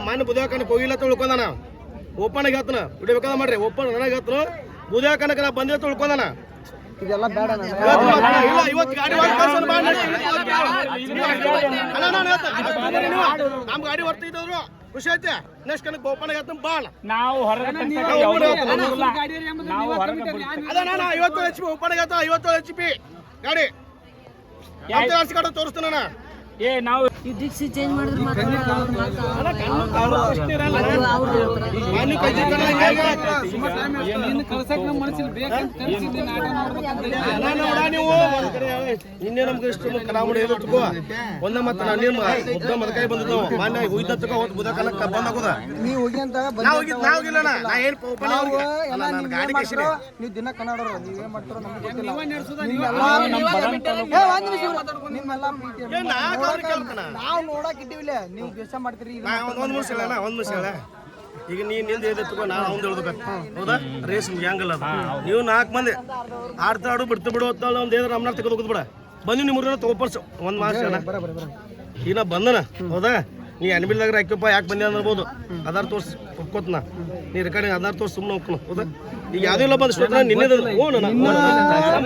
ಮನೆ ಬುಧಾಕನಕ್ಕೆ ಹೋಗಿಲ್ಲ ತಿಳ್ಕೊಂಡಾನ ಓಪನ್ ಆಗಿ ಹೇಳ್ತಾನ ಬಿಡ್ಬೇಕಾದ ಮಾಡ್ರಿ ಓಪನ್ ನನಗೆ ಹೇಳ್ತಾನ ಬುಧಾಕನಕ್ಕೆ ನಾ ಬಂದೇ ತಿಳ್ಕೊಂಡಾನ ಇದೆಲ್ಲ ಬೇಡ ಇಲ್ಲ ಇವತ್ತು ಗಾಡಿ ನಮ್ ಗಾಡಿ ಹೊರ್ತಿದ್ರು ಖುಷಿ ಐತೆ ನೆಕ್ಸ್ಟ್ ಕನಕ್ ಓಪನ್ ಆಗಿ ಹೇಳ್ತಾನ ಬಾಳ ನಾವು ಇವತ್ತು HP ಓಪನ್ ಆಗಿ ಹೇಳ್ತಾನ 50 HP ಗಾಡಿ ಗಾಡಿ ತೋರಿಸ್ತಾನ ಏ ನಾವು ಡಿಕ್ಸಿ ಚೇಂಜ್ ಮಾಡಿದ್ರೆ ನಿನ್ನೆ ನಮ್ಗೆ ಇಷ್ಟು ಕರಾವಳಿ ತಗೋ ಒಂದ ಮತ್ತ ನಿಮ್ಮ ಮುದ್ದ ಮದಕಾಯಿ ಬಂದಿದ್ದವು ಮಾನ್ಯ ಹೋಯ್ದ ತಗೋ ಅವತ್ತು ಬುಧ ಕಾಲಕ್ಕೆ ಬಂದ್ ಆಗೋದ ನೀವು ಹೋಗಿ ಅಂತ ನಾವಿಲ್ಲ ನಾ ಏನ್ ಓಪನ್ ಗಾಡಿ ನೀವು ದಿನ ಕನ್ನಡ ನೀವೇನ್ ಮಾಡ್ತಾರೋ ನಮ್ಗೆ ಗೊತ್ತಿಲ್ಲ ನಾವು ನೋಡಕ್ ಇಟ್ಟಿವಿಲ್ಲ ನೀವು ಕೆಲಸ ಮಾಡ್ತೀರಿ ಒಂದ್ ನಿಮಿಷ ಹೇಳ ಈಗ ನಿಂದ ತಗೋ ನಾ ಅವ್ನು ಹೇಳ್ಬೇಕು ಹೌದಾ ರೇಸ್ ಹೆಂಗಲ್ಲ ನೀವು 4 ಮಂದಿ ಆಡ್ತಾಡು ಬಿಡ್ತು ಬಿಡು ಒಂದ್ ಏನಾರ ನಮ್ಮನ್ನ ತೆಗೆದು ಹೋಗುದು ಬಿಡ ಬಂದು ನಿಮ್ಮೂರ ತಗೋಪರ್ಸು ಒಂದ್ ಮಾರ್ಚ್ ಈಗ ನಾ ಬಂದನ ಹೌದಾ ನೀ ಅನ್ಬಿಲ್ದಾಗ ಹಾಕ್ಯಪ್ಪ ಯಾಕೆ ಬಂದೆ ಅನ್ಬೋದು ಆಧಾರ್ ತೋರ್ಸಿ ಒಪ್ಕೋತನ ನೀ ರೆಕಾರ್ಡಿಂಗ್ ಆಧಾರ್ ತೋರ್ಸಿ ಸುಮ್ಮನೆ ಹೋಗ್ಕೊನು ಹೌದಾ ಈಗ ಯಾವುದಿಲ್ಲ ಬಂದು ನಿನ್ನೆ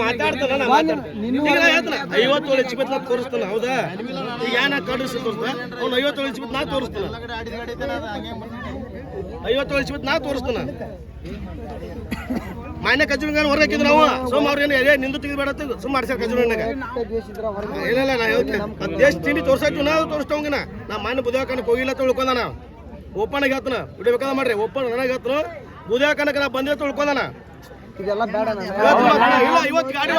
ಮಾತಾಡ್ತಾನ ಈಗ ನಾ ಹೇಳ್ತಾನ 57 HP ನಾ ತೋರಿಸ್ತಾನ ಹೌದಾ ಈಗ ಏನ ಕಡ್ರಿಸಿ ತೋರಿಸ್ತಾನ ಅವ್ನು 57 HP ನಾ ತೋರಿಸ್ತಾನ 57 HP ನಾ ತೋರಿಸ್ತಾನ ಮಾನ್ಯ ಕಚೂರಿಗಾರ ಹೊರ ಹಾಕಿದ್ರು ನಾವು ಸೋಮ ಅವ್ರೇನು ನಿಂದು ತೆಗಿಬೇಡ ಸುಮ್ಮ ಮಾಡ್ಸ್ಯಾರ ಕಚೂರಿನಾಗ ಇಲ್ಲ ನಾ ಹೇಳ್ತೇನೆ ದೇಶ ತಿಂಡಿ ತೋರ್ಸಾಯ್ತು ನಾವು ತೋರಿಸ್ತವಂಗಿನ ನಾ ಮಾನ್ಯ ಬುಧಾಕನಕ್ಕೆ ಹೋಗಿಲ್ಲ ತಿಳ್ಕೊಂಡಾನ ಓಪನ್ ಆಗಿ ಹೇಳ್ತಾನ ಬಿಡ್ಬೇಕಾದ ಮಾಡ್ರಿ ಓಪನ್ ನನಗೆ ಹೇಳ್ತಾನ ಬುಧಾಕನಕ್ಕೆ ನಾ ಬಂದೇ ತಿಳ್ಕೊಂಡಾನ ಇದೆಲ್ಲ ಬೇಡ ಇಲ್ಲ ಇವತ್ತು ಗಾಡಿ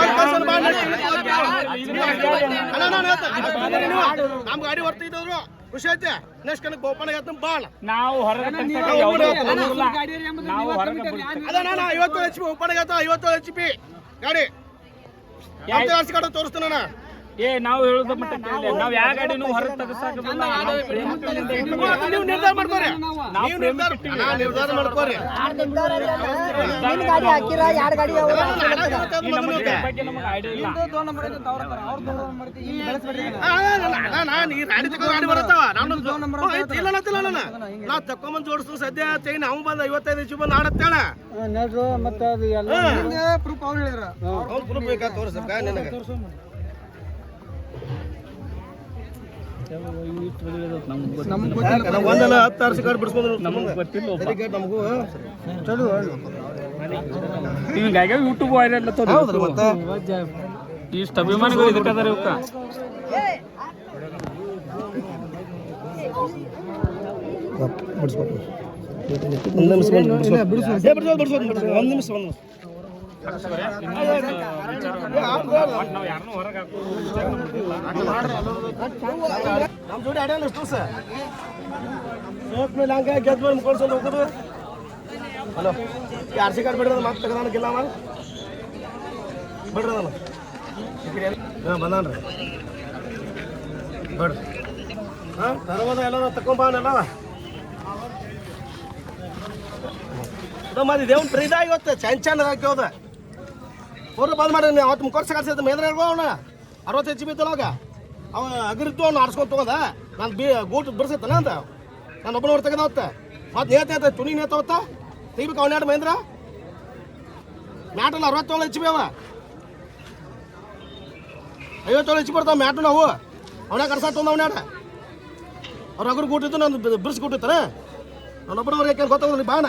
ನಮ್ ಗಾಡಿ ಹೊರ್ತಿದ್ರು ಖುಷಿ ಐತೆ ನೆಕ್ಸ್ಟ್ ಕನಕ್ ಓಪನ್ ಆಗಿ ಹೇಳ್ತಾನ ಬಾಳ ನಾವು ಅದ 50 HP ಓಪನ್ ಆಗಿ 50 HP ಗಾಡಿ ಗಾಡಿ ತೋರಿಸ್ತಾನ ಏ ನಾವು ಹೇಳುದ ಮಟ್ಟ ನಾವ್ ಯಾವ ಗಾಡಿನೂ ಹೊರಗೆ ತೆಗೆಸಾಕಲ್ಲ ನೀವು ನಿರ್ಧಾರ ಮಾಡ್ಕೋರಿ ನಿರ್ಧಾರ ಮಾಡ್ಕೋರಿ ಗಾಡಿ ಹಾಕಿರ ಯಾರ ಗಾಡಿ ಗಾಡಿ ಬರತ್ತಾವ ನಾ ತಕೊಂಬಂದ್ ಜೋಡಿಸ್ ಸದ್ಯ ಚೈನ್ ಅವ್ ಬಂದ 55 HP ಬಂದ್ ಆಡತ್ತೇಳ ಮತ್ತೆ ಅದು ಎಲ್ಲ ಪ್ರೂಫ್ ಅವ್ರು ಹೇಳಿದ್ರ ಅವ್ರು ಪ್ರೂಫ್ ಬೇಕಾ ತೋರಿಸ್ಬೇಕ ನಿನಗೆ ಒಂದಲ್ಲ 10 ವರ್ಷ ಗಾಡಿ ಬಿಡಿಸ್ಕೊಂಡ್ರು ನಮಗೂ ಹಿಂಗಾಗಿ ಯೂಟ್ಯೂಬ್ ವೈರಲ್ ಇಷ್ಟು ಅಭಿಮಾನಿಗಳು ಇದಕ್ಕದಾರ ಇವಕ್ಕ ಒಂದ್ ನಿಮಿಷ ನಮ್ ಜೋಡಿ ಅಡ್ಯಾನ ಎಷ್ಟು ಸರ್ ಸೋತ್ ಮೇಲೆ ಹಂಗ ಗೆದ್ದ ಮೇಲೆ ಮುಖಂಡ್ಸೋದು ಹೋಗುದು ಹಲೋ RC ಕಾರ್ಡ್ ಬಿಡ್ರದ ಮತ್ತೆ ತೆಗದಾನ ಗಿಲ್ಲ ಬಿಡ್ರಿ ನಾನು ಬಂದಾನ್ರಿ ಬಿಡ್ರಿ ತರಬೋದ ಎಲ್ಲ ತಕೊಂಬಾನೆಲ್ಲ ಮತ್ತೆ ದೇವ್ನ ಪ್ರೀತ ಇವತ್ತು ಚಂದ ಹಾಕ್ಯೋದ ಪೂರ್ವ ಬಂದ್ ಮಾಡಿ ಅವತ್ತು ಮುಖರ್ಸ ಕಳ್ಸಿದ್ ಮೇದ್ರ ಅವನ 60 HP ಇದ್ದವಾಗ ಅವ ಅಗರಿತ್ತು ಅವ್ನು ಆಡ್ಸ್ಕೊಂಡ್ ತಗೋದ ನಾನು ಗೂಟ್ ಬಿಡ್ಸೈತನ ಅಂತ ನಾನು ಒಬ್ಬನವ್ರು ತೆಗೆದವತ್ತ ಮತ್ತೆ ನೇತ ತುನಿ ನೇತವತ್ತ ತೆಗಿಬೇಕು ಅವನ್ಯಾಡ ಮಹೇಂದ್ರ ಮ್ಯಾಟಲ್ಲ 67 HP ಅವ 57 HP ಬರ್ತಾವ ಮ್ಯಾಟು ನಾವು ಅವನ ಕರ್ಸಾಟ್ ತೊಂದ ಅವನ್ಯಾಡ ಅವ್ರ ಅಗರು ಗೂಟಿತ್ತು ನಾನು ಬಿರ್ಸ್ಕೊಟ್ಟಿರ್ತಾನೆ ನಾನು ಒಬ್ಬನವ್ರು ಯಾಕೆ ಗೊತ್ತಾಗೋದ್ರಿ ಬಾಣ